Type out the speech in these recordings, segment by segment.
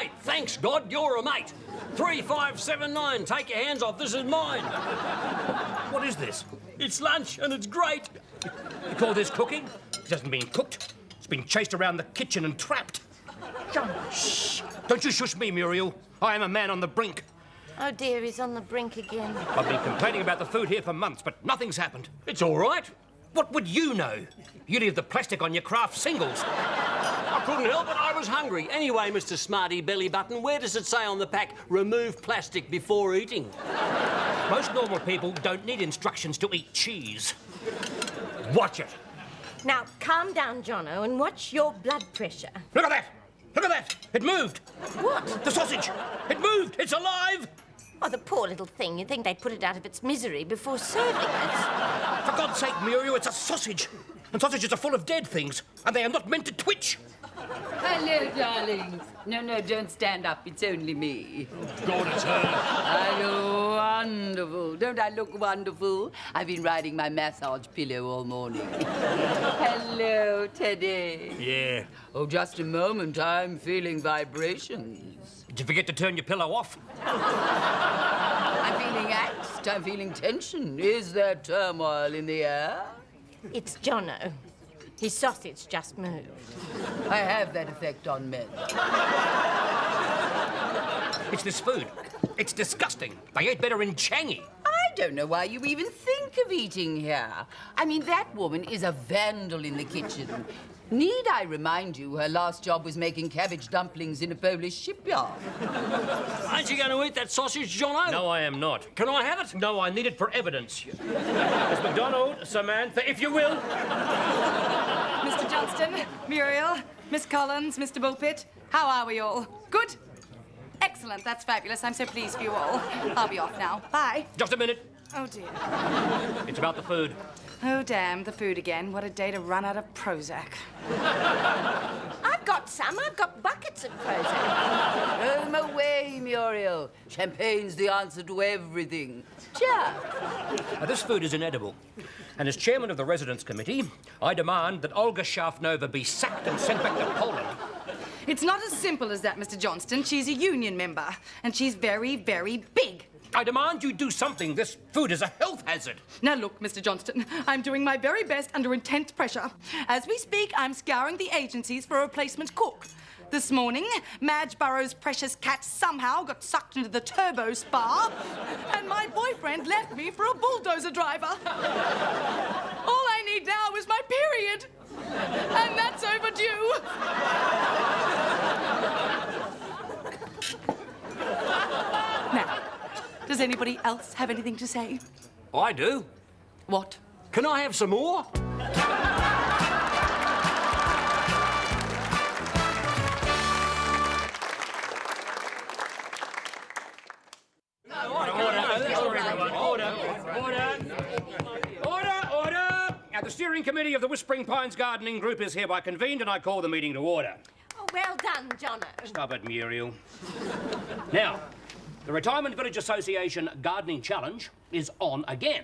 Great, thanks, God, you're a mate. 3579, take your hands off, this is mine. What is this? It's lunch and it's great. You call this cooking? It hasn't been cooked. It's been chased around the kitchen and trapped. Shh! Don't you shush me, Muriel. I am a man on the brink. Oh dear, he's on the brink again. I've been complaining about the food here for months, but nothing's happened. It's all right. What would you know? You leave the plastic on your craft singles. I couldn't help it, I was hungry. Anyway, Mr. Smarty Belly Button, where does it say on the pack, remove plastic before eating? Most normal people don't need instructions to eat cheese. Watch it. Now, calm down, Jono, and watch your blood pressure. Look at that! Look at that! It moved! What? The sausage! It moved! It's alive! Oh, the poor little thing. You'd think they'd put it out of its misery before serving it. For God's sake, Muriel, it's a sausage. And sausages are full of dead things, and they are not meant to twitch. Hello, darlings. No, don't stand up. It's only me. God, it's her. I look wonderful. Don't I look wonderful? I've been riding my massage pillow all morning. Hello, Teddy. Yeah. Oh, just a moment. I'm feeling vibrations. Did you forget to turn your pillow off? I'm feeling angst. I'm feeling tension. Is there turmoil in the air? It's Jono. His sausage just moved. I have that effect on men. It's this food. It's disgusting. They ate better in Changi. I don't know why you even think of eating here. I mean, that woman is a vandal in the kitchen. Need I remind you her last job was making cabbage dumplings in a Polish shipyard? Aren't you going to eat that sausage, Jono? No, I am not. Can I have it? No, I need it for evidence. Miss MacDonald, Samantha, if you will. Mr. Johnston, Muriel, Miss Collins, Mr. Bullpitt, how are we all? Good? Excellent, that's fabulous. I'm so pleased for you all. I'll be off now. Bye. Just a minute. Oh, dear. It's about the food. Oh, damn, the food again. What a day to run out of Prozac. I've got some. I've got buckets of Prozac. Home away, Muriel. Champagne's the answer to everything. Cheers. Now, this food is inedible. And as chairman of the residents' committee, I demand that Olga Sharfnova be sacked and sent back to Poland. It's not as simple as that, Mr. Johnston. She's a union member, and she's very, very big. I demand you do something. This food is a health hazard. Now, look, Mr. Johnston, I'm doing my very best under intense pressure. As we speak, I'm scouring the agencies for a replacement cook. This morning, Madge Burrow's precious cat somehow got sucked into the turbo spa, and my boyfriend left me for a bulldozer driver. All I need now is my period, and that's overdue. Now, does anybody else have anything to say? I do. What? Can I have some more? Order! Now, the steering committee of the Whispering Pines Gardening Group is hereby convened, and I call the meeting to order. Oh, well done, Jono. Stop it, Muriel. Now, the Retirement Village Association Gardening Challenge is on again.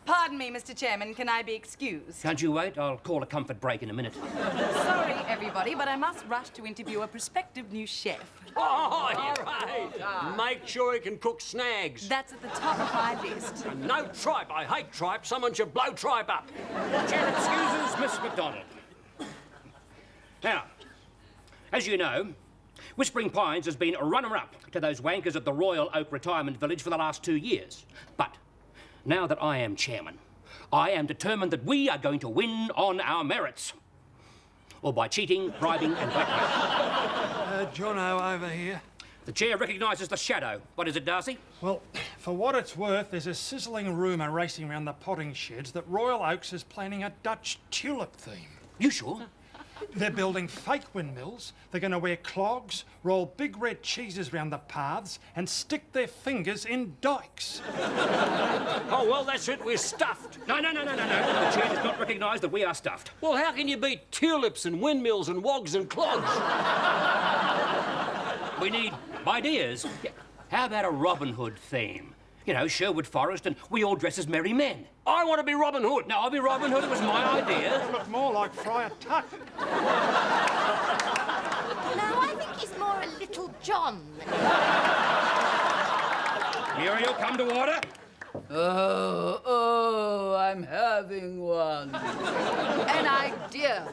Pardon me, Mr. Chairman, can I be excused? Can't you wait? I'll call a comfort break in a minute. Sorry, everybody, but I must rush to interview a prospective new chef. Oh, right. Make sure he can cook snags. That's at the top of my list. No tripe. I hate tripe. Someone should blow tripe up. Chair excuses Miss MacDonald. Now, as you know, Whispering Pines has been a runner-up to those wankers at the Royal Oak Retirement Village for the last 2 years. But now that I am chairman, I am determined that we are going to win on our merits. Or by cheating, bribing and blackmail. Jono over here. The chair recognises the shadow. What is it, Darcy? Well, for what it's worth, there's a sizzling rumour racing around the potting sheds that Royal Oaks is planning a Dutch tulip theme. You sure? They're building fake windmills, they're going to wear clogs, roll big red cheeses round the paths and stick their fingers in dikes. Oh, well, that's it. We're stuffed. No. The chair does not recognise that we are stuffed. Well, how can you beat tulips and windmills and wogs and clogs? We need ideas. How about a Robin Hood theme? You know, Sherwood Forest and we all dress as merry men. I want to be Robin Hood. No, I'll be Robin Hood. It was my idea. Look more like Friar Tuck. John. Muriel, come to order. Oh, I'm having one. An idea.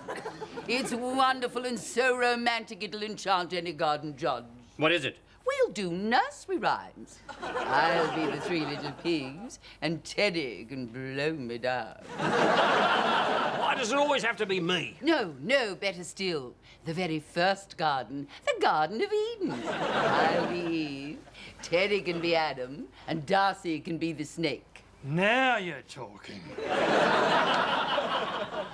It's wonderful and so romantic it'll enchant any garden judge. What is it? We'll do nursery rhymes. I'll be the three little pigs, and Teddy can blow me down. Why does it always have to be me? No, better still. The very first garden, the Garden of Eden. I'll be Eve, Teddy can be Adam, and Darcy can be the snake. Now you're talking.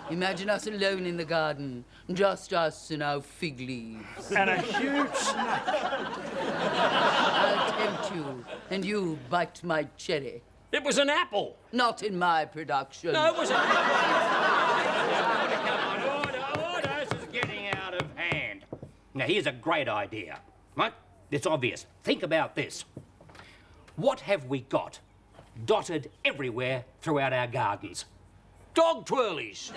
Imagine us alone in the garden, just us and our fig leaves. And a huge snake. I'll tempt you, and you bite my cherry. It was an apple. Not in my production. No, it was an apple. Come on, order. This is getting out of hand. Now, here's a great idea, right? It's obvious. Think about this. What have we got dotted everywhere throughout our gardens? Dog twirlies.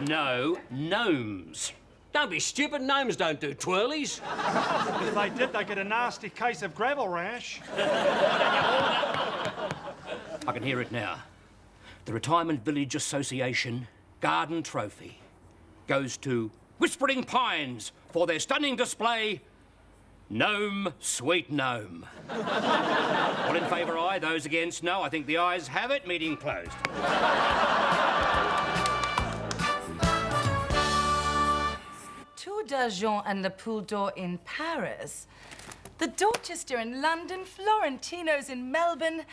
No, gnomes. Don't be stupid. Gnomes don't do twirlies. If they did, they'd get a nasty case of gravel rash. I can hear it now. The Retirement Village Association Garden Trophy goes to Whispering Pines for their stunning display, Gnome, Sweet Gnome. All in favour, aye. Those against, no. I think the ayes have it. Meeting closed. Tour d'Argent and the Poule d'Or in Paris. The Dorchester in London, Florentino's in Melbourne.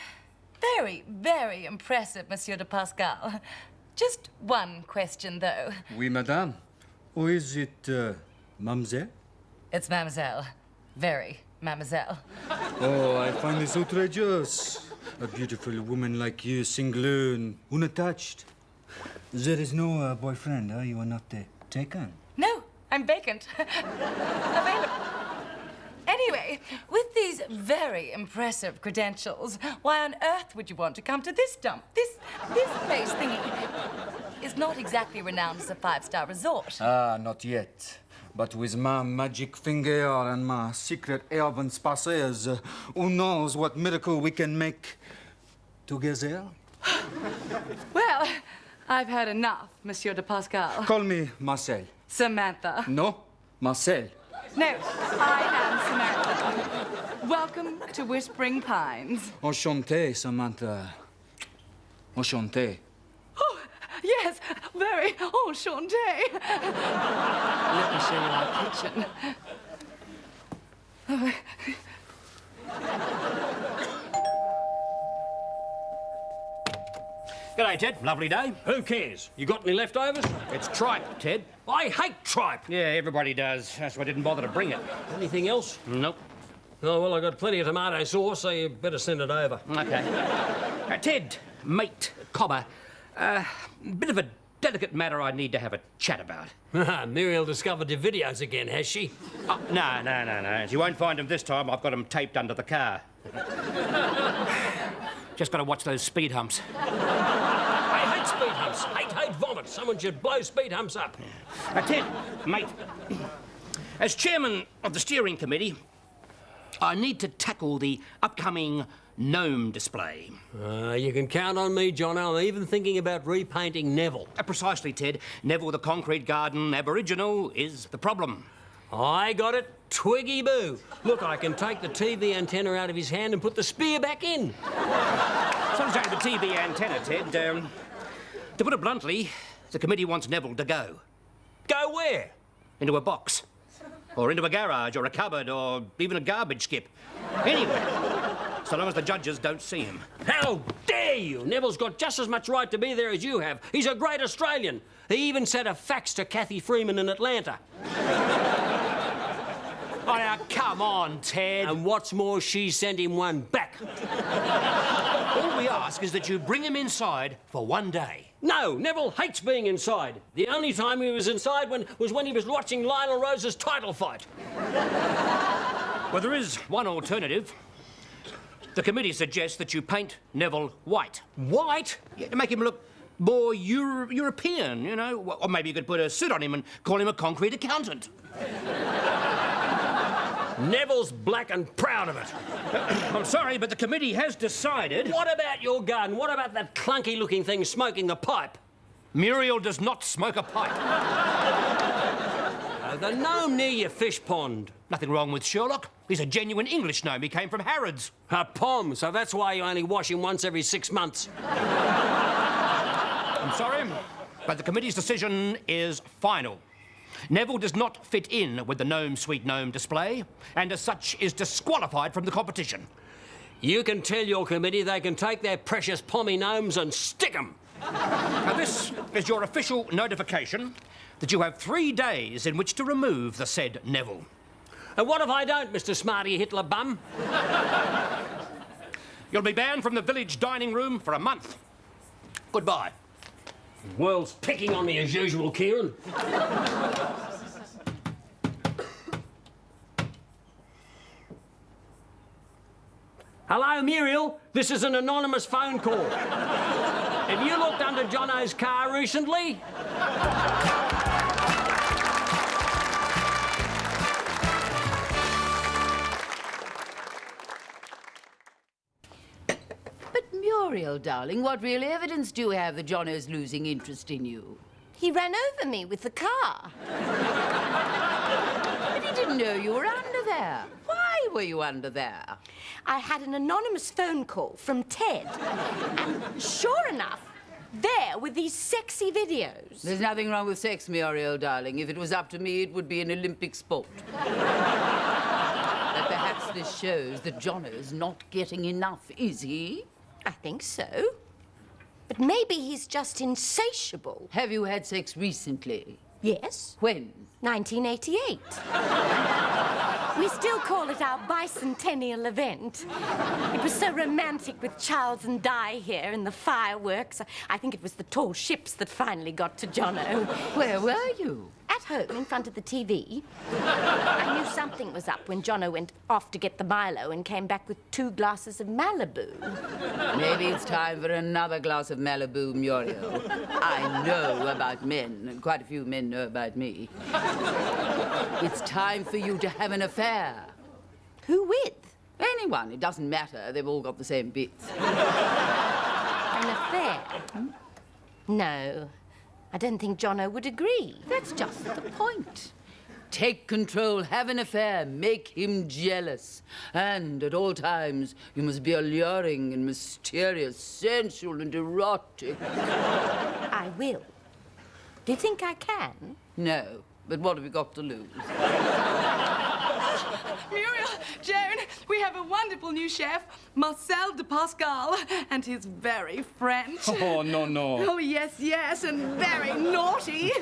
Very, very impressive, Monsieur de Pascal. Just one question, though. Oui, madame. Or is it, mademoiselle? It's mademoiselle. Very mademoiselle. Oh, I find this outrageous. A beautiful woman like you, single and unattached. There is no boyfriend, huh? You are not taken? No, I'm vacant. Available. Anyway, with these very impressive credentials, why on earth would you want to come to this dump? This place thingy is not exactly renowned as a five-star resort. Ah, not yet. But with my magic finger and my secret herbs passes, who knows what miracle we can make together? Well, I've had enough, Monsieur de Pascal. Call me Marcel. Samantha. No, Marcel. No, I am Samantha. Welcome to Whispering Pines. Enchanté, Samantha. Enchanté. Oh, yes, very enchanté. Let me show you our kitchen. G'day, Ted. Lovely day. Who cares? You got any leftovers? It's tripe, Ted. I hate tripe. Yeah, everybody does. That's why I didn't bother to bring it. Anything else? Nope. Oh, well, I got plenty of tomato sauce, so you better send it over. Okay. Ted, mate, Cobber, bit of a delicate matter I need to have a chat about. Muriel discovered your videos again, has she? Oh, no. She won't find them this time. I've got them taped under the car. Just got to watch those speed humps. I hate speed humps. Hate, vomit. Someone should blow speed humps up. Ted, mate, as chairman of the steering committee, I need to tackle the upcoming gnome display. You can count on me, Jono. I'm even thinking about repainting Neville. Precisely, Ted. Neville the Concrete Garden Aboriginal is the problem. I got it. Twiggy boo. Look, I can take the TV antenna out of his hand and put the spear back in. So take the TV antenna, Ted. To put it bluntly, the committee wants Neville to go. Go where? Into a box. Or into a garage, or a cupboard, or even a garbage skip. Anywhere. So long as the judges don't see him. How dare you? Neville's got just as much right to be there as you have. He's a great Australian. He even sent a fax to Kathy Freeman in Atlanta. Oh, now, come on, Ted. And what's more, she sent him one back. All we ask is that you bring him inside for one day. No, Neville hates being inside. The only time he was inside was when he was watching Lionel Rose's title fight. Well, there is one alternative. The committee suggests that you paint Neville white. White? Yeah, to make him look more European, you know. Or maybe you could put a suit on him and call him a concrete accountant. Neville's black and proud of it. I'm sorry, but the committee has decided... What about your garden? What about that clunky-looking thing smoking the pipe? Muriel does not smoke a pipe. The gnome near your fish pond. Nothing wrong with Sherlock. He's a genuine English gnome. He came from Harrods. A pom, so that's why you only wash him once every 6 months. I'm sorry, but the committee's decision is final. Neville does not fit in with the Gnome Sweet Gnome display, and as such is disqualified from the competition. You can tell your committee they can take their precious pommy gnomes and stick 'em. Now, this is your official notification that you have 3 days in which to remove the said Neville. And what if I don't, Mr. Smarty Hitler Bum? You'll be banned from the village dining room for a month. Goodbye. World's picking on me as usual, Kieran. Hello, Muriel. This is an anonymous phone call. Have you looked under Jono's car recently? Muriel, darling, what real evidence do you have that Jono's losing interest in you? He ran over me with the car. But he didn't know you were under there. Why were you under there? I had an anonymous phone call from Ted. And sure enough, there were these sexy videos. There's nothing wrong with sex, Muriel, darling. If it was up to me, it would be an Olympic sport. But perhaps this shows that Jono's not getting enough, is he? I think so. But maybe he's just insatiable. Have you had sex recently? Yes. When? 1988. We still call it our bicentennial event. It was so romantic with Charles and Di here and the fireworks. I think it was the tall ships that finally got to Jono. Where were you? At home, in front of the TV. I knew something was up when Jono went off to get the Milo and came back with 2 glasses of Malibu. Maybe it's time for another glass of Malibu, Muriel. I know about men, and quite a few men know about me. It's time for you to have an affair. Who with? Anyone, it doesn't matter. They've all got the same bits. An affair? No. I don't think Jono would agree. That's just the point. Take control, have an affair, make him jealous. And at all times, you must be alluring and mysterious, sensual and erotic. I will. Do you think I can? No, but what have we got to lose? Muriel, Joan, we have a wonderful new chef, Marcel de Pascal, and he's very French. Oh, no, no. Oh, yes, yes, and very naughty.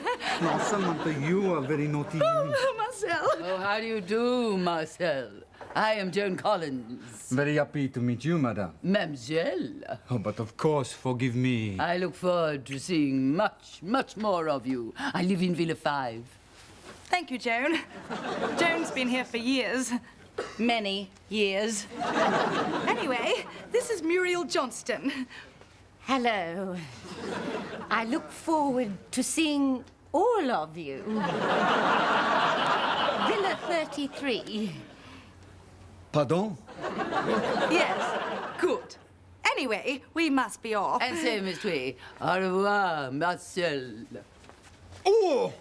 No, Samantha, you are very naughty. Oh, Marcel. Oh, how do you do, Marcel? I am Joan Collins. Very happy to meet you, madame. Mademoiselle. Oh, but of course, forgive me. I look forward to seeing much, much more of you. I live in Villa 5. Thank you, Joan. Joan's been here for years. Many years. Anyway, this is Muriel Johnston. Hello. I look forward to seeing all of you. Villa 33. Pardon? Yes, good. Anyway, we must be off. And so, Miss Twee, au revoir, Marcel. Oh!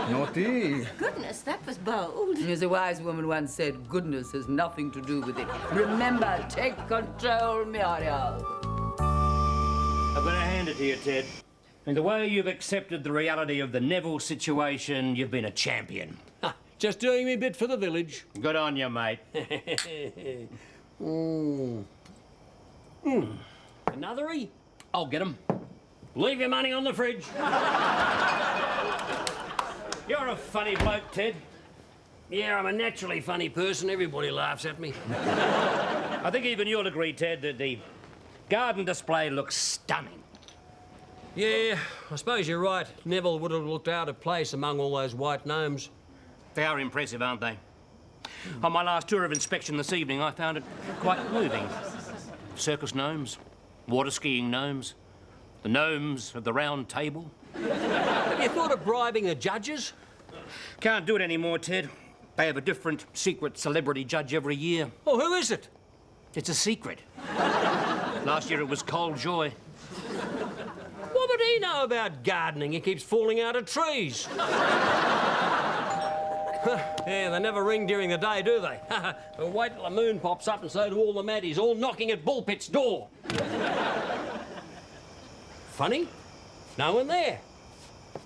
Naughty. Goodness, that was bold. As a wise woman once said, goodness has nothing to do with it. Remember, take control, Muriel. I've got to hand it to you, Ted. And the way you've accepted the reality of the Neville situation, you've been a champion. Just doing me bit for the village. Good on you, mate. Anothery? I'll get him. Leave your money on the fridge. You're a funny bloke, Ted. Yeah, I'm a naturally funny person. Everybody laughs at me. I think even you'll agree, Ted, that the garden display looks stunning. Yeah, I suppose you're right. Neville would have looked out of place among all those white gnomes. They are impressive, aren't they? On my last tour of inspection this evening, I found it quite moving. Circus gnomes, water skiing gnomes, the gnomes of the round table. Have you thought of bribing the judges? Can't do it anymore, Ted. They have a different secret celebrity judge every year. Oh, who is it? It's a secret. Last year it was Cold Joy. What would he know about gardening? He keeps falling out of trees. Yeah, they never ring during the day, do they? Well, wait till the moon pops up and so do all the maddies, all knocking at Bullpitt's door. Funny, no one there.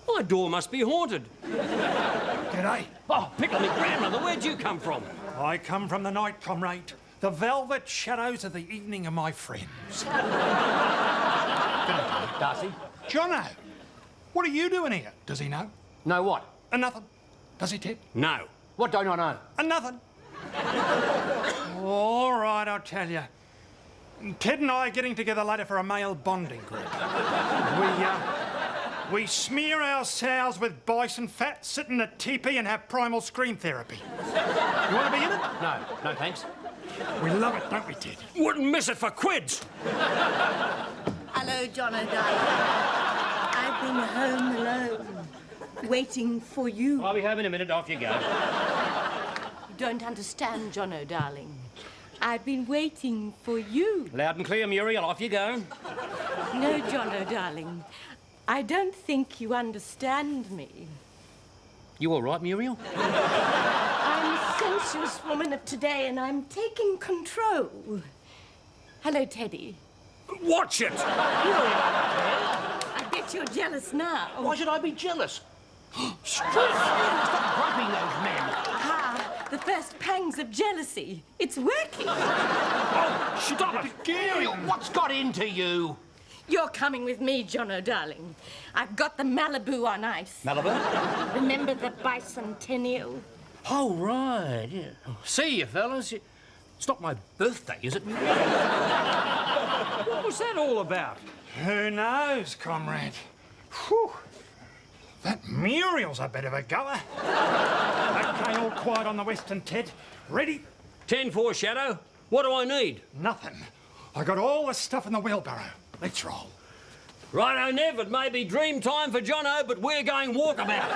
My door must be haunted. G'day. Oh, Pickle me grandmother, where'd you come from? I come from the night, comrade. The velvet shadows of the evening of my friends. Darcy? Jono, what are you doing here? Does he know? Know what? Nothing. Does he, Ted? No. What don't I know? Nothing. All right, I'll tell you. Ted and I are getting together later for a male bonding group. We smear ourselves with bison fat, sit in a teepee and have primal scream therapy. You want to be in it? No, no thanks. We love it, don't we, Ted? Wouldn't miss it for quids. Hello, John O'Donnell. I've been home alone, waiting for you. I'll be home in a minute. Off you go. You don't understand, Jono, darling. I've been waiting for you. Loud and clear, Muriel. Off you go. No, Jono, darling. I don't think you understand me. You all right, Muriel? I'm a sensuous woman of today, and I'm taking control. Hello, Teddy. Watch it. I bet you're jealous now. Why should I be jealous? Stop grumping those men. Ah, the first pangs of jealousy. It's working. Oh, stop it. Muriel, what's got into you? You're coming with me, Jono, darling. I've got the Malibu on ice. Malibu? Remember the bicentennial? Oh, right, yeah. See you, fellas. It's not my birthday, is it? What was that all about? Who knows, comrade? Whew. That Muriel's a bit of a goer. OK, all quiet on the western, Ted. Ready? 10-4, Shadow. What do I need? Nothing. I got all the stuff in the wheelbarrow. Let's roll. Righto, Nev, it may be dream time for Jono, but we're going walkabout.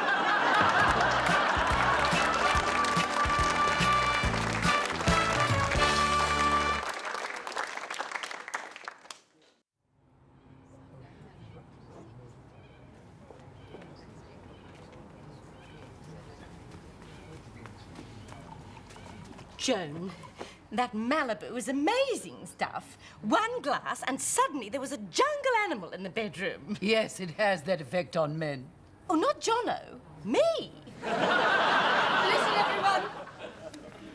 Joan, that Malibu is amazing stuff. One glass and suddenly there was a jungle animal in the bedroom. Yes, it has that effect on men. Oh, not Jono. Me. Listen, everyone.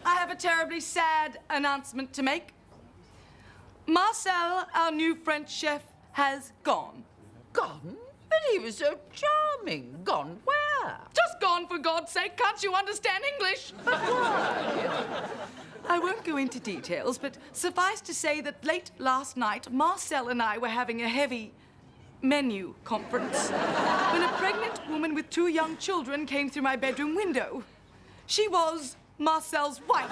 I have a terribly sad announcement to make. Marcel, our new French chef, has gone. Gone? But he was so charming. Gone where? Just gone, for God's sake. Can't you understand English? But why? I won't go into details, but suffice to say that late last night, Marcel and I were having a heavy menu conference when a pregnant woman with 2 young children came through my bedroom window. She was Marcel's wife,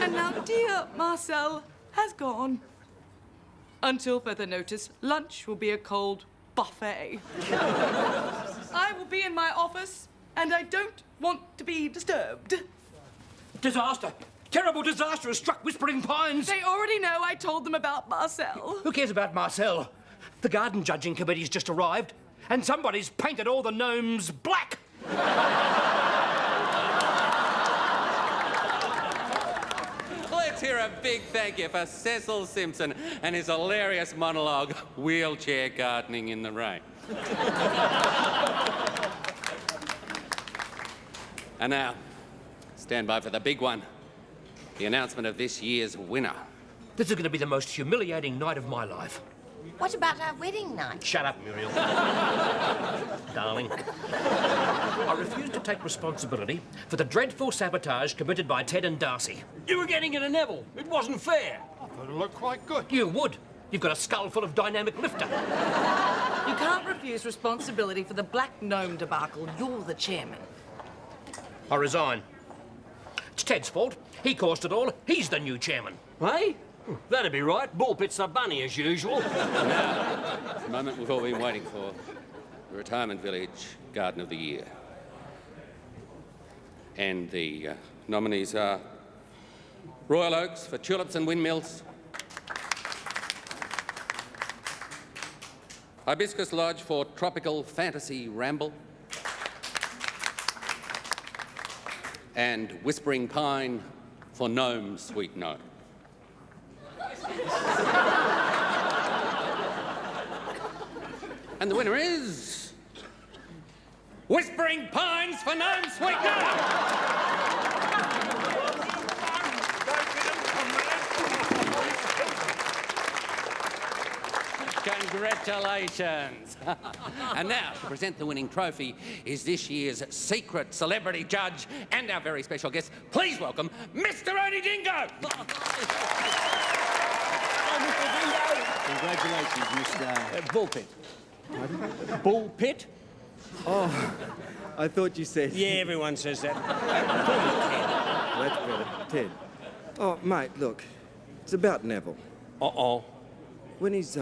and now dear Marcel has gone. Until further notice, lunch will be a cold buffet. I will be in my office, and I don't want to be disturbed. Disaster. Terrible disaster has struck Whispering Pines. They already know I told them about Marcel. Who cares about Marcel? The garden judging committee's just arrived, and somebody's painted all the gnomes black. Let's hear a big thank you for Cecil Simpson and his hilarious monologue, Wheelchair Gardening in the Rain. And now, stand by for the big one. The announcement of this year's winner. This is going to be the most humiliating night of my life. What about our wedding night? Shut up, Muriel. Darling. I refuse to take responsibility for the dreadful sabotage committed by Ted and Darcy. You were getting into Neville. It wasn't fair. I thought it looked quite good. You would. You've got a skull full of dynamic lifter. You can't refuse responsibility for the Black Gnome debacle. You're the chairman. I resign. It's Ted's fault. He caused it all. He's the new chairman. Hey? That'd be right. Bullpitt's the bunny as usual. The moment we've all been waiting for. The Retirement Village Garden of the Year. And the nominees are Royal Oaks for Tulips and Windmills, Hibiscus Lodge for Tropical Fantasy Ramble, and Whispering Pine for Gnome Sweet Gnome. And the winner is Whispering Pines for Gnome Sweet Gnome! Congratulations. And now, to present the winning trophy is this year's secret celebrity judge and our very special guest. Please welcome Mr. Odie Dingo. Congratulations, Mr. Bullpitt. Bullpitt? Oh, I thought you said... Yeah, everyone says that. That's better. Ted. Oh, mate, look. It's about Neville. Uh-oh. When he's,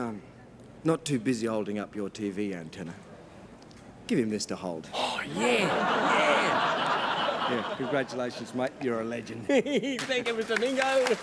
not too busy holding up your TV antenna, give him this to hold. Oh, yeah. Yeah, congratulations, mate. You're a legend. Thank you, Mr. Dingo.